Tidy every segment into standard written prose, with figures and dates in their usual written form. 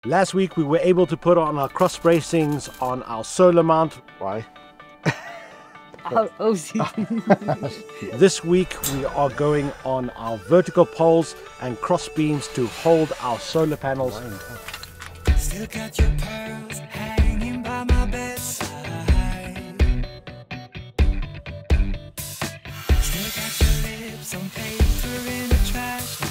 Last week we were able to put on our cross bracings on our solar mount. Why? This week we are going on our vertical poles and cross beams to hold our solar panels. Still got your pearls hanging by my bedside. Still got your lips on paper in a trash.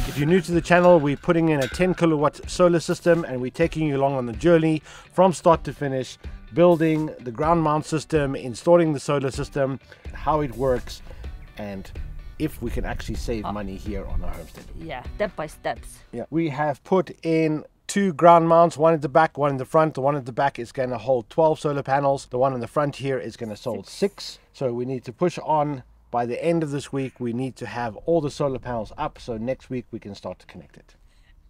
If you're new to the channel, we're putting in a 10 kilowatt solar system and we're taking you along on the journey from start to finish, building the ground mount system, installing the solar system, how it works, and if we can actually save money here on our homestead. Yeah, step by steps. Yeah, we have put in 2 ground mounts, one at the back, one in the front. The one at the back is going to hold 12 solar panels. The one in the front here is going to hold 6. So we need to push on. By the end of this week, we need to have all the solar panels up. So next week we can start to connect it.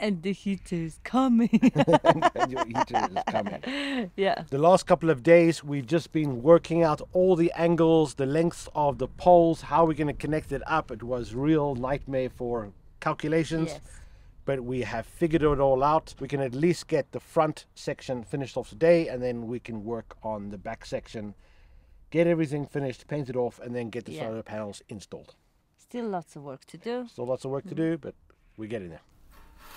And the heater is coming. And your heater is coming. Yeah. The last couple of days, we've just been working out all the angles, the lengths of the poles, how we're going to connect it up. It was real nightmare for calculations. Yes. But we have figured it all out. We can at least get the front section finished off today, and then we can work on the back section, get everything finished, paint it off, and then get the solar panels installed. Still lots of work to do. Still lots of work to do, but we're getting there.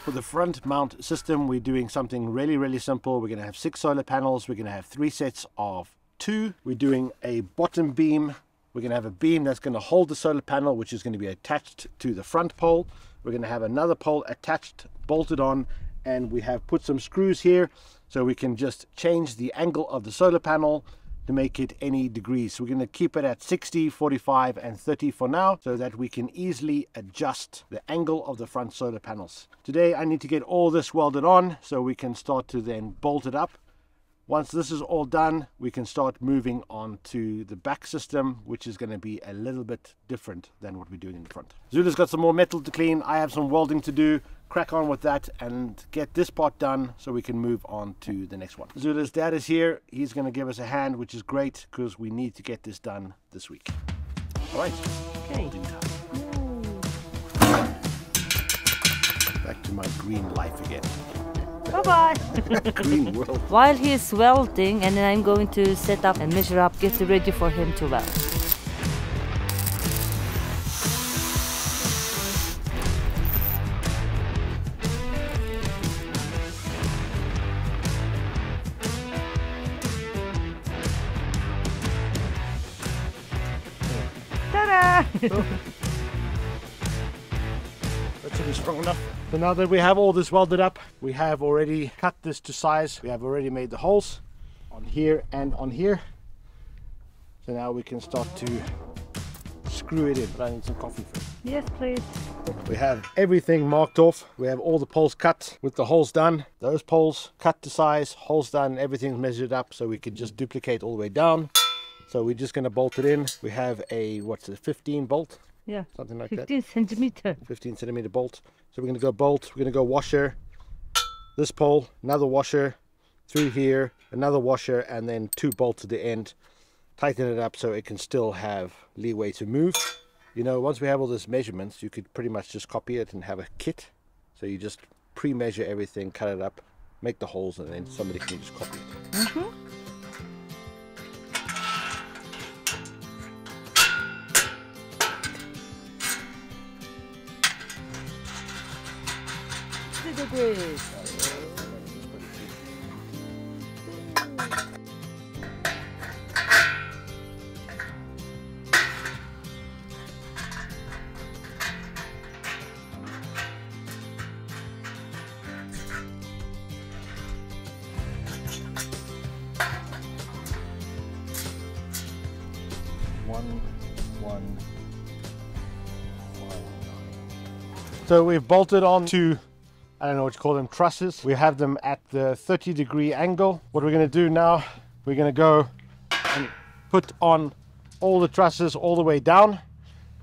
For the front mount system, we're doing something really simple. We're going to have 6 solar panels. We're going to have 3 sets of 2. We're doing a bottom beam. We're going to have a beam that's going to hold the solar panel, which is going to be attached to the front pole. We're going to have another pole attached, bolted on, and we have put some screws here so we can just change the angle of the solar panel to make it any degrees. So we're going to keep it at 60, 45 and 30 for now, so that we can easily adjust the angle of the front solar panels. Today I need to get all this welded on so we can start to then bolt it up. Once this is all done, we can start moving on to the back system, which is going to be a little bit different than what we're doing in the front. Zula's got some more metal to clean. I have some welding to do. Crack on with that and get this part done so we can move on to the next one. Zula's dad is here. He's going to give us a hand, which is great because we need to get this done this week. All right. Okay. Back to my green life again. Bye-bye. Green world. While he is welding, and then I'm going to set up and measure up, get ready for him to weld. Ta-da! That should be strong enough. So now that we have all this welded up, we have already cut this to size. We have already made the holes on here and on here. So now we can start to screw it in. But I need some coffee first. Yes, please. We have everything marked off. We have all the poles cut with the holes done. Those poles cut to size, holes done, everything's measured up so we can just duplicate all the way down. So we're just going to bolt it in. We have a, what's it, 15 bolt? Yeah, something like 15 centimeter. 15 centimeter bolt. So we're going to go bolt, we're going to go washer, this pole, another washer, through here, another washer, and then 2 bolts at the end. Tighten it up so it can still have leeway to move. You know, once we have all those measurements, you could pretty much just copy it and have a kit. So you just pre-measure everything, cut it up, make the holes, and then somebody can just copy it. Mm-hmm. Degrees. So we've bolted on to, I don't know what you call them, trusses. We have them at the 30-degree angle. What we're going to do now, we're going to go and put on all the trusses all the way down.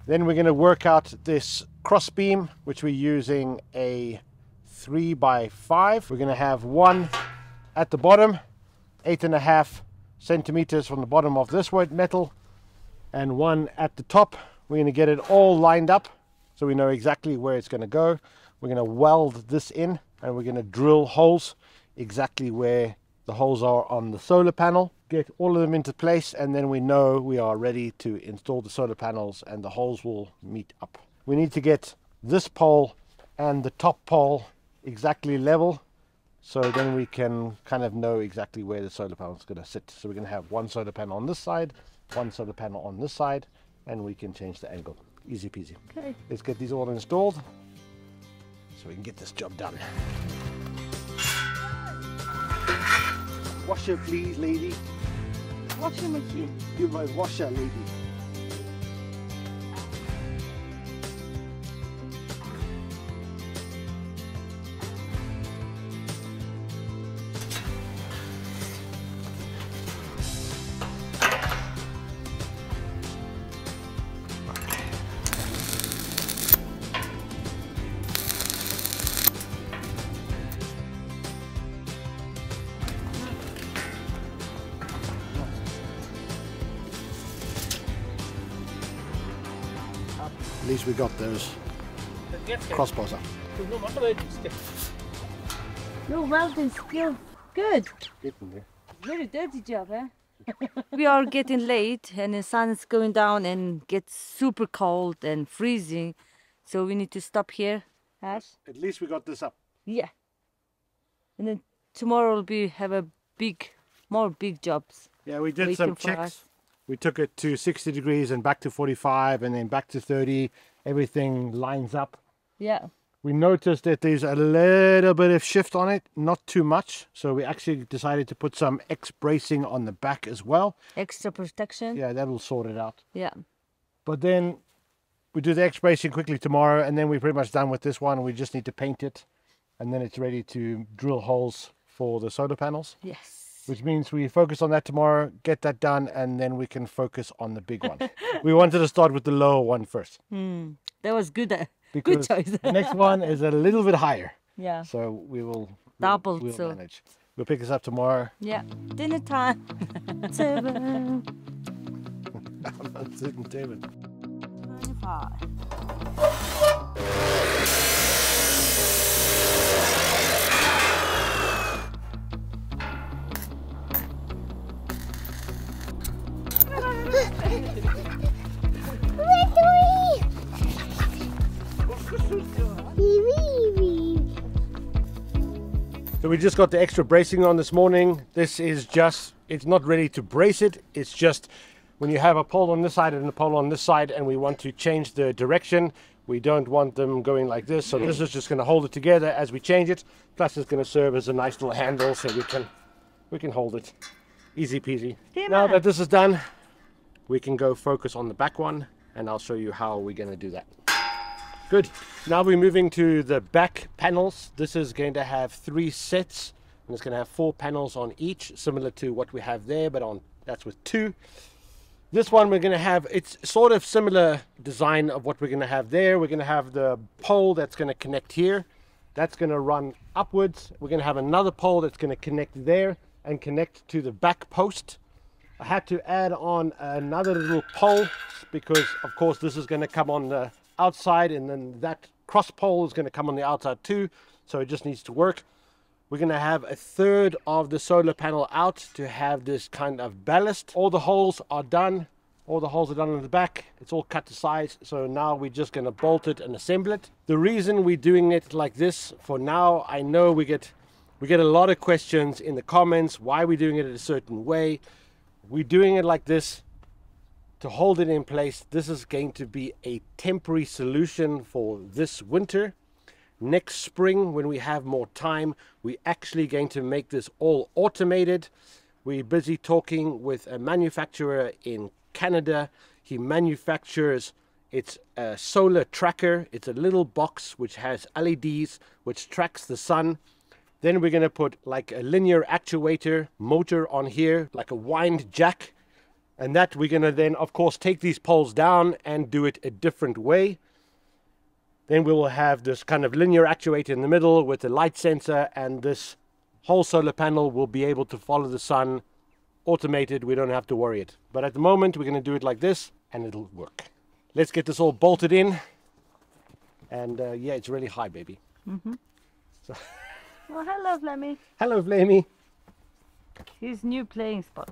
Then we're going to work out this cross beam, which we're using a 3x5. We're going to have one at the bottom, 8.5 centimeters from the bottom of this white metal, and one at the top. We're going to get it all lined up so we know exactly where it's going to go. We're going to weld this in and we're going to drill holes exactly where the holes are on the solar panel, get all of them into place, and then we know we are ready to install the solar panels and the holes will meet up. We need to get this pole and the top pole exactly level, so then we can kind of know exactly where the solar panel is going to sit. So we're going to have one solar panel on this side, one solar panel on this side, and we can change the angle. Easy peasy. Okay. Let's get these all installed so we can get this job done. Washer please, lady. Washing machine. You're my washer, lady. At least we got those crossbars up. Your welding skill. Good. Getting there. Very dirty job, eh? We are getting late and the sun is going down and gets super cold and freezing. So we need to stop here. Ash? At least we got this up. Yeah. And then tomorrow will be have a more big jobs. Yeah, we did waiting some for checks. us. We took it to 60 degrees and back to 45 and then back to 30. Everything lines up. Yeah. We noticed that there's a little bit of shift on it, not too much. So we actually decided to put some X bracing on the back as well. Extra protection. Yeah, that'll sort it out. Yeah. But then we do the X bracing quickly tomorrow and then we're pretty much done with this one. We just need to paint it and then it's ready to drill holes for the solar panels. Yes. Which means we focus on that tomorrow, get that done, and then we can focus on the big one. We wanted to start with the lower one first. That was good. Good Because choice. the next one is a little bit higher. Yeah. So we'll So manage. We'll pick this up tomorrow. yeah. Dinner time. 7. I'm not sitting David. 25. So we just got the extra bracing on this morning. This is just, it's not ready to brace it. It's just when you have a pole on this side and a pole on this side and we want to change the direction, we don't want them going like this. So this is just going to hold it together as we change it. Plus it's going to serve as a nice little handle so we can hold it. Easy peasy. Now that this is done, we can go focus on the back one and I'll show you how we're going to do that. Good. Now we're moving to the back panels. This is going to have 3 sets and it's going to have 4 panels on each, similar to what we have there, but that's with 2. This one we're going to have, it's sort of similar design of what we're going to have there. We're going to have the pole that's going to connect here. That's going to run upwards. We're going to have another pole that's going to connect there and connect to the back post. I had to add on another little pole because of course this is going to come on the outside and then that cross pole is going to come on the outside too, so it just needs to work. We're going to have a third of the solar panel out to have this kind of ballast. All the holes are done. All the holes are done in the back. It's all cut to size, so now we're just going to bolt it and assemble it. The reason we're doing it like this for now, I know we get a lot of questions in the comments why we're doing it a certain way. We're doing it like this to hold it in place. This is going to be a temporary solution for this winter. Next spring, when we have more time, we're actually going to make this all automated. We're busy talking with a manufacturer in Canada. He manufactures, it's a solar tracker. It's a little box which has LEDs which tracks the sun. Then we're going to put like a linear actuator motor on here, like a wind jack. And that we're going to then, of course, take these poles down and do it a different way. Then we will have this kind of linear actuator in the middle with a light sensor, and this whole solar panel will be able to follow the sun automated. We don't have to worry it. But at the moment, we're going to do it like this, and it'll work. Let's get this all bolted in. And yeah, it's really high, baby. So Oh, hello, Flemmy. Hello, Flamey. His new playing spot.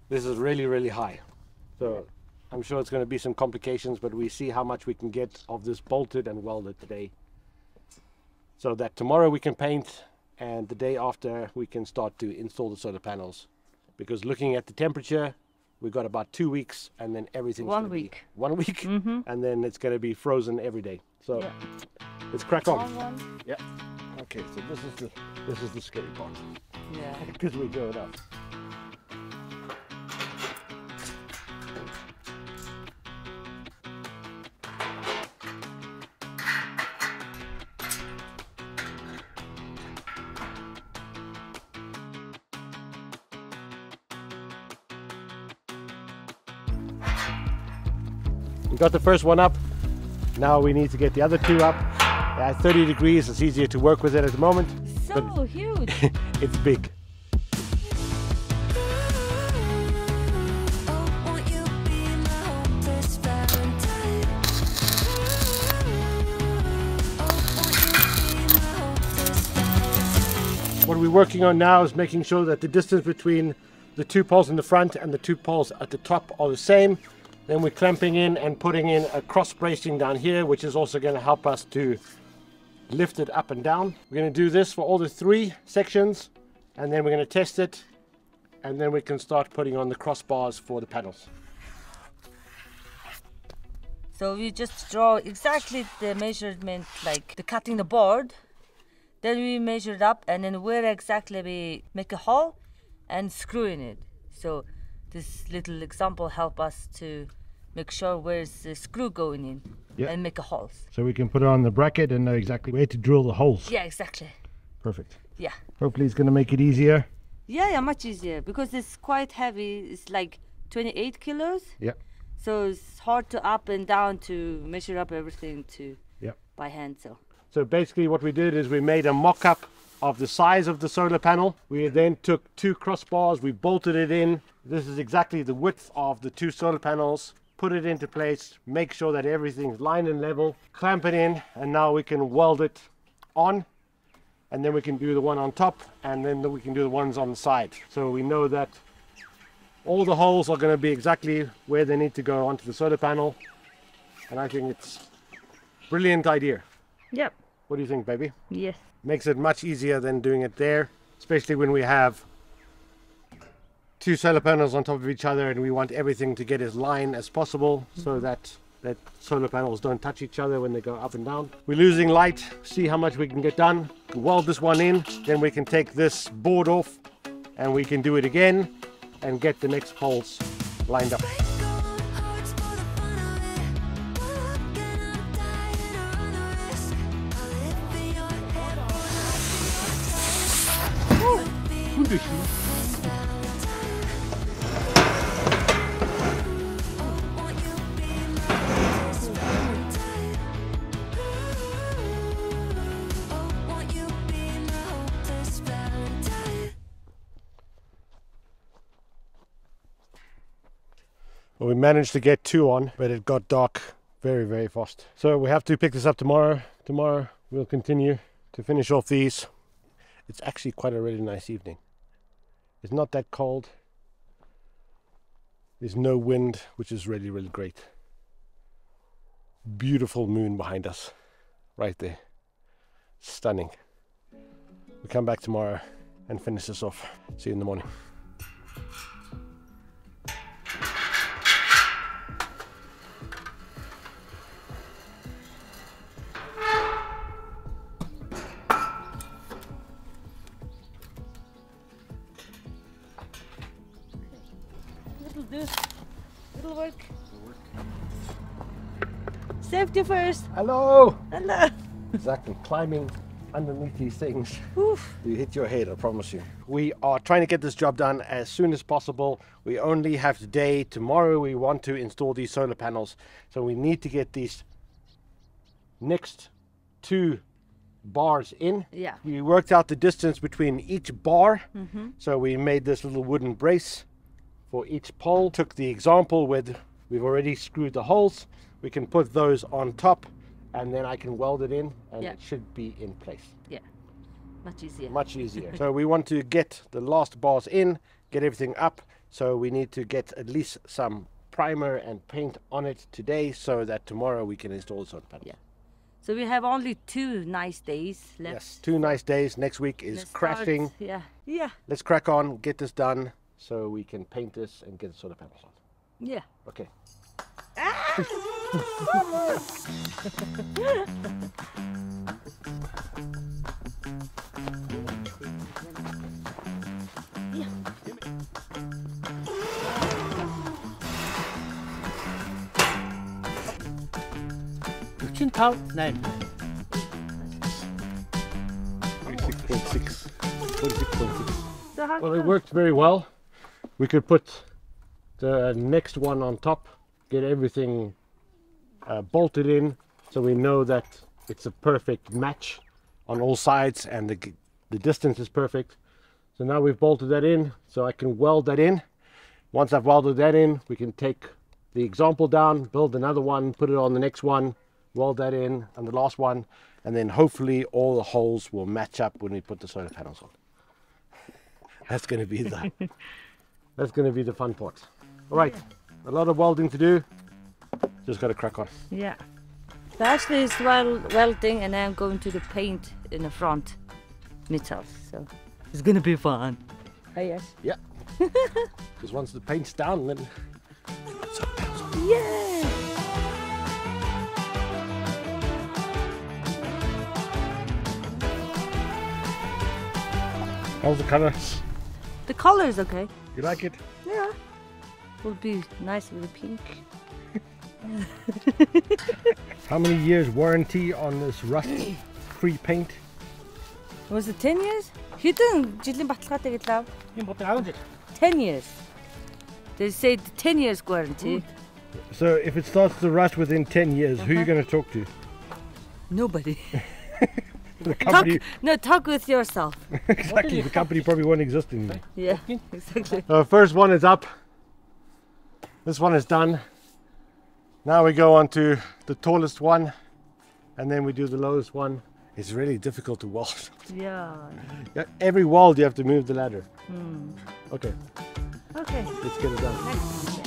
This is really, really high. So I'm sure it's going to be some complications, but we see how much we can get of this bolted and welded today. So that tomorrow we can paint, and the day after we can start to install the solar panels. Because looking at the temperature, we've got about 2 weeks, and then everything's 1 week. 1 week, and then it's going to be frozen every day. So Yeah. let's crack on. One. Yeah. Okay, so this is the scary part Yeah. because we go it up. We got the first one up. Now we need to get the other two up. At 30 degrees, it's easier to work with it at the moment. So huge. It's big. What we're working on now is making sure that the distance between the two poles in the front and the two poles at the top are the same. Then we're clamping in and putting in a cross bracing down here, which is also going to help us to lift it up and down. We're going to do this for all the 3 sections, and then we're going to test it, and then we can start putting on the crossbars for the panels. So we just draw exactly the measurement, like the cutting the board. Then we measure it up, and then where exactly we make a hole and screw in it. So this little example help us to make sure where's the screw going in. Yeah. And make a holes. So we can put it on the bracket and know exactly where to drill the holes. Yeah, exactly. Perfect. Yeah. Hopefully it's going to make it easier. Yeah, much easier because it's quite heavy. It's like 28 kilos. Yeah. So it's hard to up and down to measure up everything to by hand. So basically what we did is we made a mock-up of the size of the solar panel. We then took 2 crossbars, we bolted it in. This is exactly the width of the 2 solar panels. Put it into place, make sure that everything's lined and level, clamp it in, and now we can weld it on, and then we can do the one on top, and then we can do the ones on the side. So we know that all the holes are going to be exactly where they need to go onto the solar panel, and I think it's a brilliant idea. Yep. What do you think, baby? Yes. Makes it much easier than doing it there, especially when we have 2 solar panels on top of each other and we want everything to get as line as possible so that solar panels don't touch each other when they go up and down. We're losing light, see how much we can get done. Weld this one in, then we can take this board off and we can do it again and get the next holes lined up. Well, we managed to get 2 on, but it got dark very, very fast. So we have to pick this up tomorrow. Tomorrow we'll continue to finish off these. It's actually quite a really nice evening. It's not that cold. There's no wind, which is really, really great. Beautiful moon behind us, right there. Stunning. We'll come back tomorrow and finish this off. See you in the morning. It'll work. Safety first. Hello! Hello. Exactly, climbing underneath these things. Oof. You hit your head, I promise you. We are trying to get this job done as soon as possible. We only have today. Tomorrow we want to install these solar panels. So we need to get these next 2 bars in. Yeah. We worked out the distance between each bar. So we made this little wooden brace for each pole. Took the example where we've already screwed the holes. We can put those on top and then I can weld it in and it should be in place. Yeah. Much easier. Much easier. So we want to get the last bars in, get everything up. So we need to get at least some primer and paint on it today so that tomorrow we can install the solar panels. Yeah. So we have only 2 nice days left. Yes, 2 nice days. Next week is Let's crashing. start. Yeah. Yeah. Let's crack on, get this done so we can paint this and get the solar panels on. Yeah. Okay. Nein. 46.6. 46.6. So how Well, it worked very well. We could put the next one on top, get everything bolted in so we know that it's a perfect match on all sides and the distance is perfect. So now we've bolted that in, so I can weld that in. Once I've welded that in, we can take the example down, build another one, put it on the next one, weld that in and the last one, and then hopefully all the holes will match up when we put the solar panels on. That's going to be the fun part. All right, a lot of welding to do. Just got to crack on. Yeah. So Ashley is welding and I'm going to the paint in the front myself. So it's gonna be fun. Oh yes. Yeah. Because once the paint's down, then solar panels on. Yeah. How's the color? The color is okay. You like it? Yeah. Will be nice with the pink. How many years warranty on this rust-free paint? Was it 10 years? Хэдэн жилийн баталгаатай гэж лав? Энэ бодор 10 жил. 10 years. They said 10 years guarantee. So if it starts to rust within 10 years, who are you going to talk to? Nobody. The company. Talk with yourself. Exactly, the company probably won't exist anymore. Yeah, exactly. First one is up. This one is done. Now we go on to the tallest one, and then we do the lowest one. It's really difficult to weld. Yeah. Every weld you have to move the ladder. Okay, Okay. let's get it done. Next one.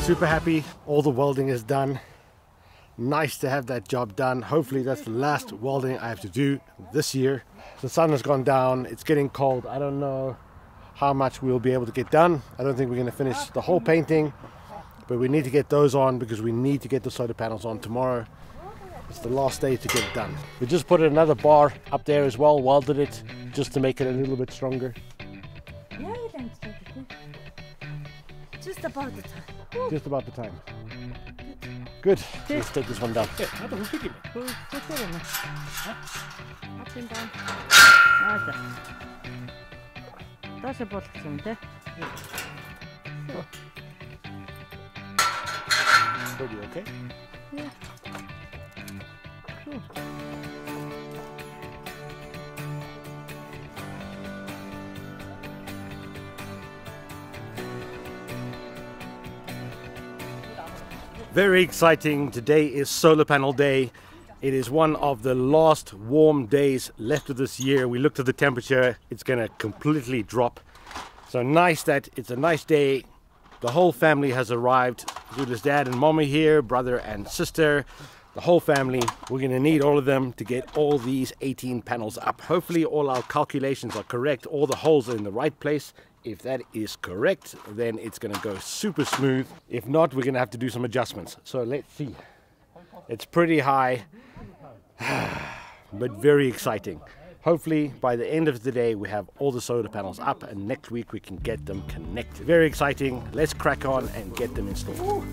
Super happy, all the welding is done. Nice to have that job done. Hopefully that's the last welding I have to do this year. The sun has gone down, it's getting cold. I don't know how much we'll be able to get done. I don't think we're going to finish the whole painting, but we need to get those on because we need to get the solar panels on tomorrow. It's the last day to get it done. We just put another bar up there as well, welded it just to make it a little bit stronger. Yeah, thanks. Just about the time. Just about the time. Good. Let's take this one down. 나도 웃기지. Up and down. 맞아. 다시 볼게요. 돼? Pretty okay? Yeah. Cool. Very exciting. Today is solar panel day. It is one of the last warm days left of this year. We looked at the temperature, it's gonna completely drop. So nice that it's a nice day. The whole family has arrived. Judith's dad and mommy here, brother and sister. The whole family. We're gonna need all of them to get all these 18 panels up. Hopefully all our calculations are correct. All the holes are in the right place. If that is correct, then it's gonna go super smooth. If not, we're gonna have to do some adjustments. So let's see. It's pretty high, but very exciting. Hopefully by the end of the day, we have all the solar panels up and next week we can get them connected. Very exciting. Let's crack on and get them installed.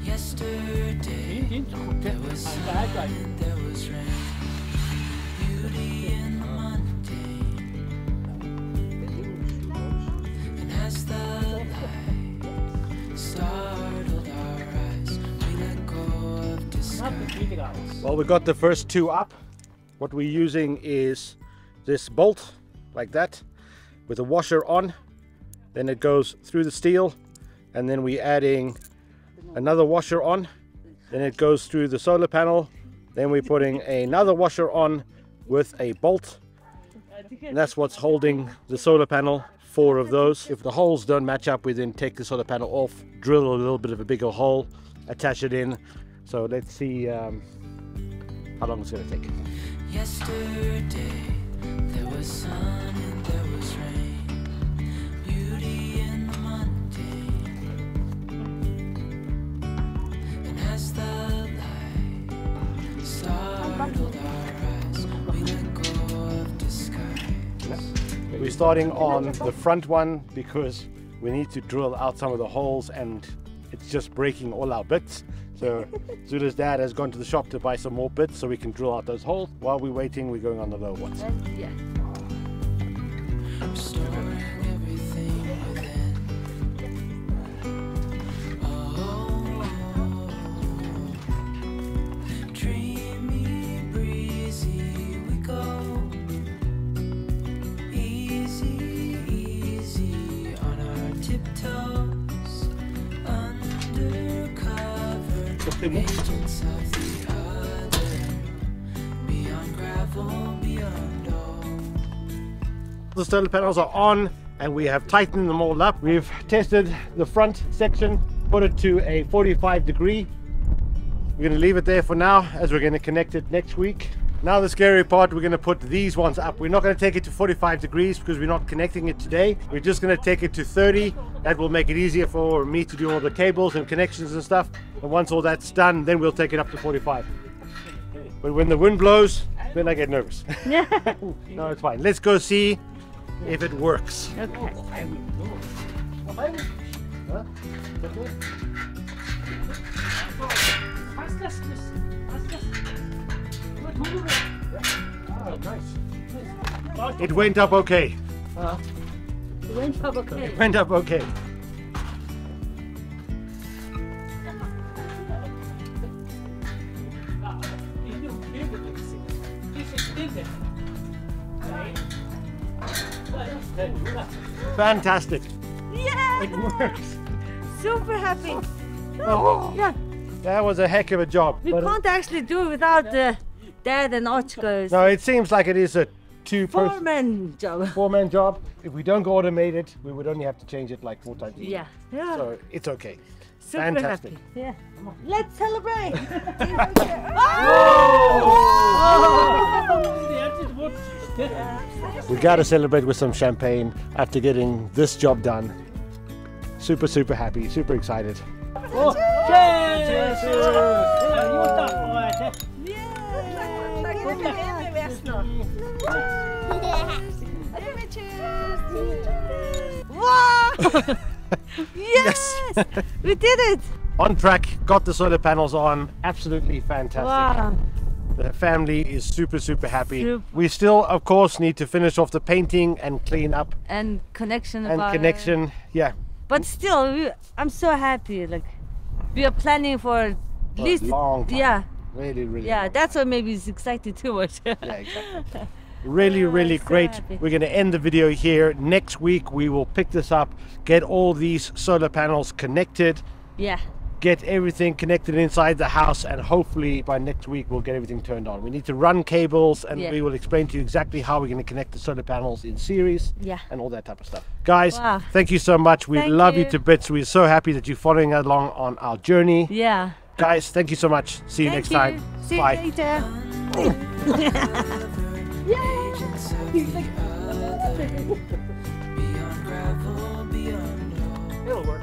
Yesterday, there was sun, there was rain, beauty in the Monday. Well, we got the first two up. What we're using is this bolt like that with a washer on. Then it goes through the steel, and then we're adding another washer on. Then it goes through the solar panel. Then we're putting another washer on with a bolt. And that's what's holding the solar panel. 4 of those. If the holes don't match up, we then take the solar panel off, drill a little bit of a bigger hole, attach it in. So let's see how long it's going to take. Yesterday there was sun and there was rain, beauty in the mundane. And as the light startled our eyes, we let go of disguise. We're starting on the front one because we need to drill out some of the holes and it's just breaking all our bits. So Zula's dad has gone to the shop to buy some more bits so we can drill out those holes. While we're waiting, we're going on the lower ones. Yeah. Restoring everything within. Oh, dreamy, breezy we go. Easy, easy on our tiptoes. Undercover agents of the other. Beyond gravel, beyond all. The solar panels are on and we have tightened them all up. We've tested the front section, put it to a 45 degree. We're going to leave it there for now as we're going to connect it next week. Now the scary part, we're going to put these ones up. We're not going to take it to 45 degrees because we're not connecting it today. We're just going to take it to 30. That will make it easier for me to do all the cables and connections and stuff. And once all that's done, then we'll take it up to 45. But when the wind blows, then I get nervous. No, it's fine. Let's go see if it works. Okay. It went up okay. It went up okay. It went up okay. Fantastic. Yeah! It works. Super happy. Oh, Yeah. that was a heck of a job. We But can't actually do it without Dad and Ochko's no, it seems like it is a two-person, foreman job. four-man job. If we don't go automated, we would only have to change it like 4 times a year. Yeah. Yeah. So it's okay. Super fantastic. happy. Yeah. Let's celebrate. We gotta celebrate with some champagne after getting this job done. Super, super happy, super excited. Wow! Yes! We did it! On track, got the solar panels on, absolutely fantastic. Wow. The family is super, super happy. Super. We still, of course, need to finish off the painting and clean up And connection and about connection. Yeah, But still, I'm so happy. Like, we are planning for at for least. a long time. Yeah. Really, really. Yeah, long. that's what maybe is excited too much. Yeah, exactly. Really, really so great. happy. We're going to end the video here. Next week, we will pick this up, get all these solar panels connected, Yeah. get everything connected inside the house, and hopefully by next week, we'll get everything turned on. We need to run cables, and Yeah. we will explain to you exactly how we're going to connect the solar panels in series Yeah. and all that type of stuff. Guys, Wow. thank you so much. We Thank love you you. to bits. We're so happy that you're following along on our journey. Yeah. Guys, thank you so much. See you next time. See Bye. you later. Agents of the other. Beyond gravel, beyond all. It'll work.